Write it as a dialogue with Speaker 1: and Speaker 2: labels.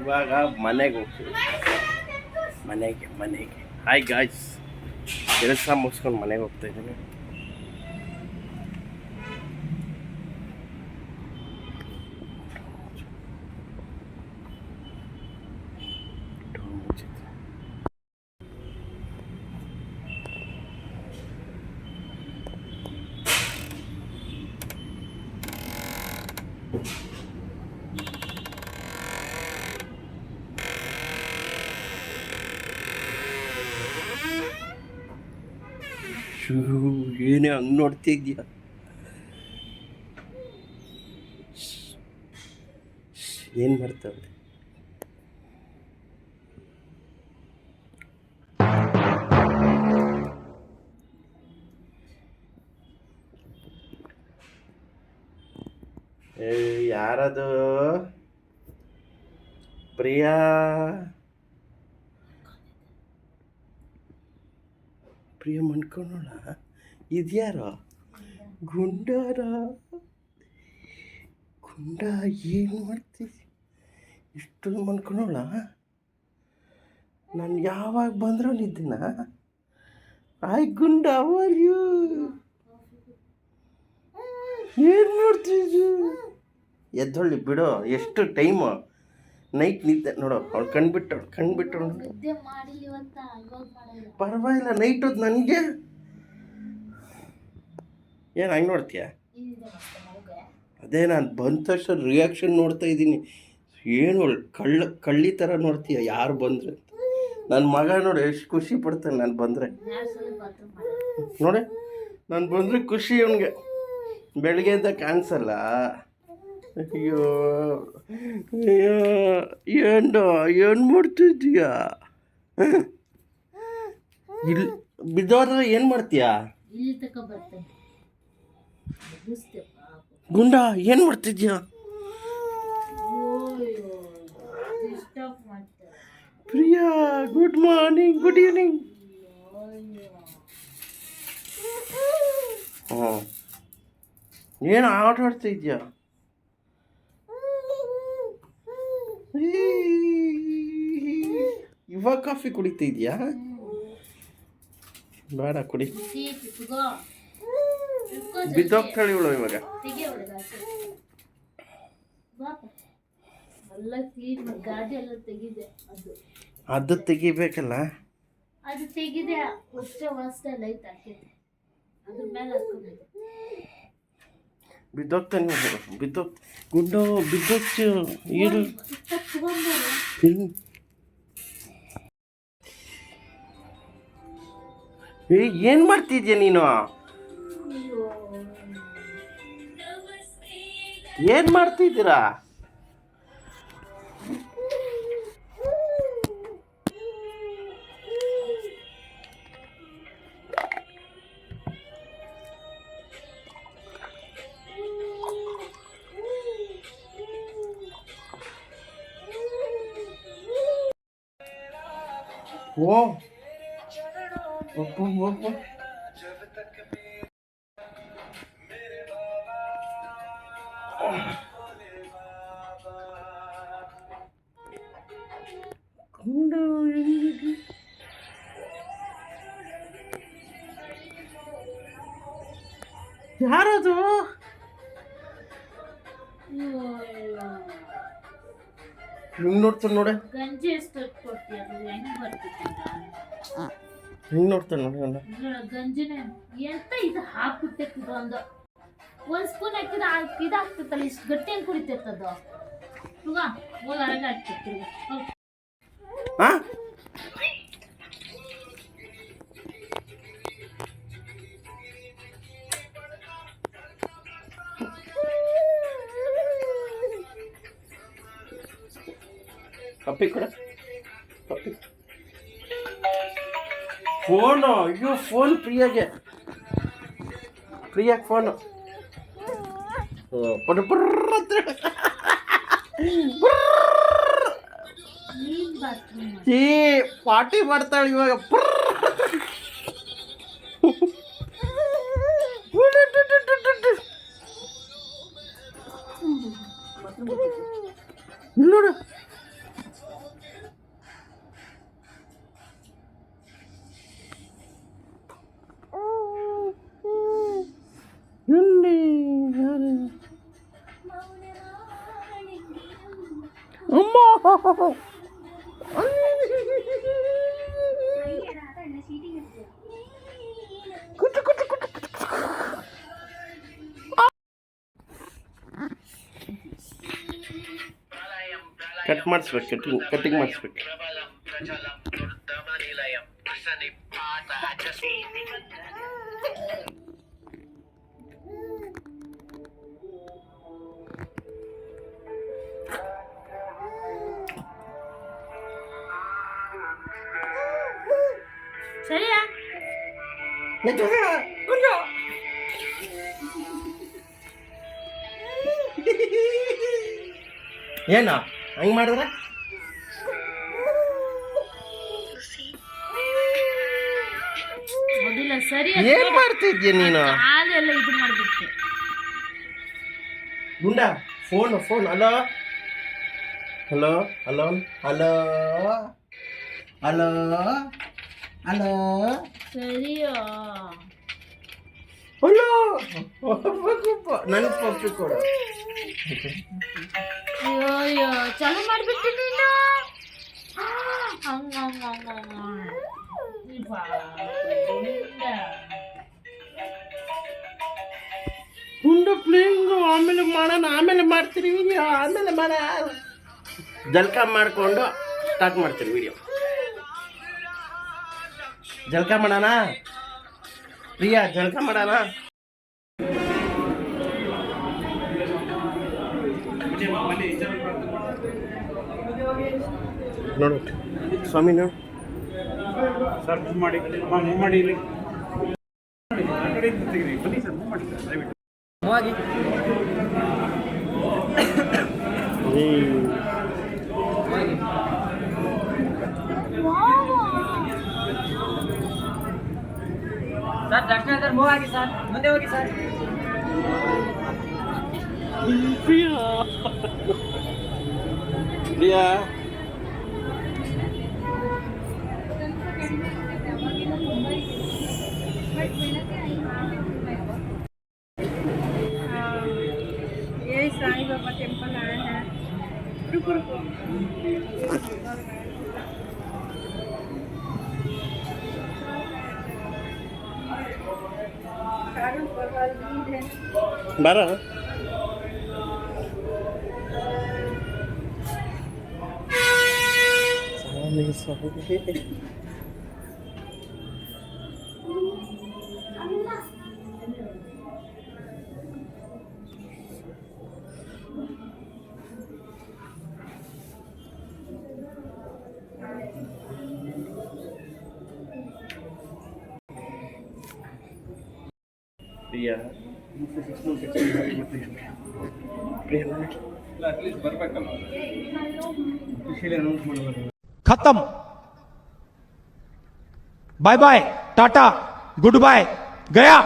Speaker 1: ಇವಾಗ ಮನೆಗೆ ಹೋಗ್ತೀವಿ. ಮನೆಗೆ ಹಾಯ್ ಗಾಯ್ಸ್, ಕೆಲಸ ಮುಗಿಸ್ಕೊಂಡು ಮನೆಗೆ ಹೋಗ್ತಾ ಇದ್ದೀನಿ. ಏನೇ ಹಂಗೆ ನೋಡ್ತಿದ್ಯಾ? ಏನು ಮಾಡ್ತಾವೆ? ಯಾರದು? ಪ್ರಿಯಾ ಮನ್ಕೊಂಡೋಳ. ಇದ್ಯಾರೋ ಗುಂಡಾರ? ಗುಂಡ ಏನು ಮಾಡ್ತೀವಿ? ಇಷ್ಟೊಂದು ಮನ್ಕೊಂಡೋಳ. ನಾನು ಯಾವಾಗ ಬಂದರೂ ನಿದ್ದೀನ. ಆಯ್ ಗುಂಡ, ಅವರ್ ಯು ಏನು ಮಾಡ್ತಿದ್ಯು? ಎದ್ದೊಳ್ಳಿ ಬಿಡು. ಎಷ್ಟು ಟೈಮು? ನೈಟ್ ನಿದ್ದೆ ನೋಡು. ಅವಳು ಕಣ್ಬಿಟ್ಟು ಪರವಾಗಿಲ್ಲ. ನೈಟ್ ಹೊತ್ತು ನನಗೆ ಏನು ಹಂಗೆ ನೋಡ್ತೀಯ? ಅದೇ ನಾನು ಬಂದ ತಕ್ಷಣ ರಿಯಾಕ್ಷನ್ ನೋಡ್ತಾ ಇದ್ದೀನಿ. ಏನು ಕಳ್ಳಿ ಥರ ನೋಡ್ತೀಯ ಯಾರು ಬಂದರೆ? ನನ್ನ ಮಗ ನೋಡು ಎಷ್ಟು ಖುಷಿ ಪಡ್ತಾನೆ ನಾನು ಬಂದರೆ. ನೋಡಿ, ನಾನು ಬಂದರೆ ಖುಷಿ ಅವನಿಗೆ. ಬೆಳಗ್ಗೆಯಿಂದ ಕಾಣಿಸಲ್ಲ. ಅಯ್ಯೋ ಏನು ಮಾಡ್ತಿದ್ದೀಯಾ? ಇಲ್ಲಿ ಬಿದ್ದೋದ್ರೆ ಏನು ಮಾಡ್ತೀಯಾ? ಗುಂಡ ಏನು ಮಾಡ್ತಿದ್ಯಾ? Priya, good morning, good evening. ಏನು ಆಟ ಆಡ್ತಾ ಇದೆಯಾ? ಇವಾಗ ಕಾಫಿ ಕುಡಿತಾ ಇದೆಯಾ? ಬೇಡ ಕುಡಿ. ಬಿದ್ದೋಗ್ತಾಳೆ ಇವಳು ಇವಾಗ. ಅದು ತೆಗಿಬೇಕಲ್ಲ.
Speaker 2: ಅದು ತೆಗಿದೆ.
Speaker 1: ಬಿದ್ದೋಗ್ತಾನೆ. ಗುಂಡು ಬಿದ್ದೋಗ್ತು. ಏನು ಮಾಡ್ತಿದ್ಯಾ ನೀನು? ಏನು ಮಾಡ್ತಿದ್ದೀರಾ? ಓ ಯಾರದು? ಹಿಂಗ್ ನೋಡ್ತಾನೆ ನೋಡೆ. ಹಿಂಗ್ ನೋಡ್ತಾನೆ ನೋಡಿ.
Speaker 2: ಗಂಜಿನ ಎಂತ ಇದು ಹಾಕ್ಬಿಟ್ಟೆ ಒಂದು ಸ್ಪೂನ್ ಹಾಕಿದ ಇದಾಗ್ತೈತಲ್ಲ. ಇಷ್ಟು ಗಟ್ಟಿ ಹೆಂಗ್ ಕುಡಿತೈತದು? ಹೊರಗೆ ಹಾಕ್ತಿರ್ತೀವಿ.
Speaker 1: ಪಪ್ಪಿ ಕೊಡ. ಪಪ್ಪಿ ಫೋನು. ಅಯ್ಯೋ ಫೋನ್ ಪ್ರಿಯಾಗೆ ಫೋನು. ಪಾರ್ಟಿ ಮಾಡ್ತಾಳೆ ಇವಾಗ. ನೋಡು ಅಮ್ಮ ಕುಟು ಕುಟು ಕುಟು ಕಟ್ ಮಾಡಿಸ್ಬೇಕು ಕಟಿಂಗ್ ಮಾಡಿಸ್ಬೇಕು.
Speaker 2: ಸರಿಯಾ?
Speaker 1: ಏನ ಹಂಗೆ ಮಾಡಿದ್ರೆ
Speaker 2: ಮೊದಲ ಸರಿ
Speaker 1: ಏನ್ ಮಾಡ್ತಿದ್ಯ ನೀನು?
Speaker 2: ಹಾಲೆಲ್ಲ ಇದು ಮಾಡ್ಬಿಟ್ಟು
Speaker 1: ಗುಂಡ phone hello hello hello hello hello hello
Speaker 2: ಸರಿಯಾ?
Speaker 1: ಹಲೋ ನನ್ನ ಪಪ್ಪಿ ಕೊಡು.
Speaker 2: ಅಯ್ಯೋ ಅಯ್ಯೋ ಚಾಲು ಮಾಡ್ಬಿಟ್ಟು ನೀನು ಹಂಗ
Speaker 1: ಗುಂಡ ಪ್ಲೇಯಿಂಗು ಆಮೇಲೆ ಮಾಡ್ತೀರಿ ವಿಡಿಯೋ, ಆಮೇಲೆ ಜಲ್ಕ ಮಾಡಿಕೊಂಡು ಸ್ಟಾರ್ಟ್ ಮಾಡ್ತೀರಿ ವಿಡಿಯೋ. ಜಲ್ಕ ಮಾಡೋಣ ಪ್ರಿಯಾ, ಜಲ್ಕ ಮಾಡೋಣ. ನೋಡು ಸ್ವಾಮಿ ನೋಡು
Speaker 3: ಸರ್ ಮಾಡಿ ಮಾಡಿ ಇಲ್ಲಿ ಆ ಕಡೆಯಿಂದ ತೆಗೀರಿ ಬನ್ನಿ ಸರ್ ಮಾಡಿ ಸರ್ ದಯವಿಟ್ಟು
Speaker 4: ಸರ್ ದರ್ಶನ ಸರ್ ಮೂವ್ ಆಗಿ ಸರ್ ಮುಂದೆ ಹೋಗಿ ಸರ್.
Speaker 1: ಪ್ರಿಯಾ
Speaker 5: ये साईं बाबा टेम्पल आए हैं. रुको
Speaker 1: ಬಾರ ಸ್ವಾಮಿ ಪ್ರಿಯಾ
Speaker 3: ಅಟ್ಲೀಸ್ಟ್ ಬರ್ಬೇಕಲ್ಲ ಖುಷಿಲಿ ಅನೌನ್ಸ್ ಮಾಡಬೇಕು.
Speaker 6: खत्म bye bye ta-ta goodbye गया.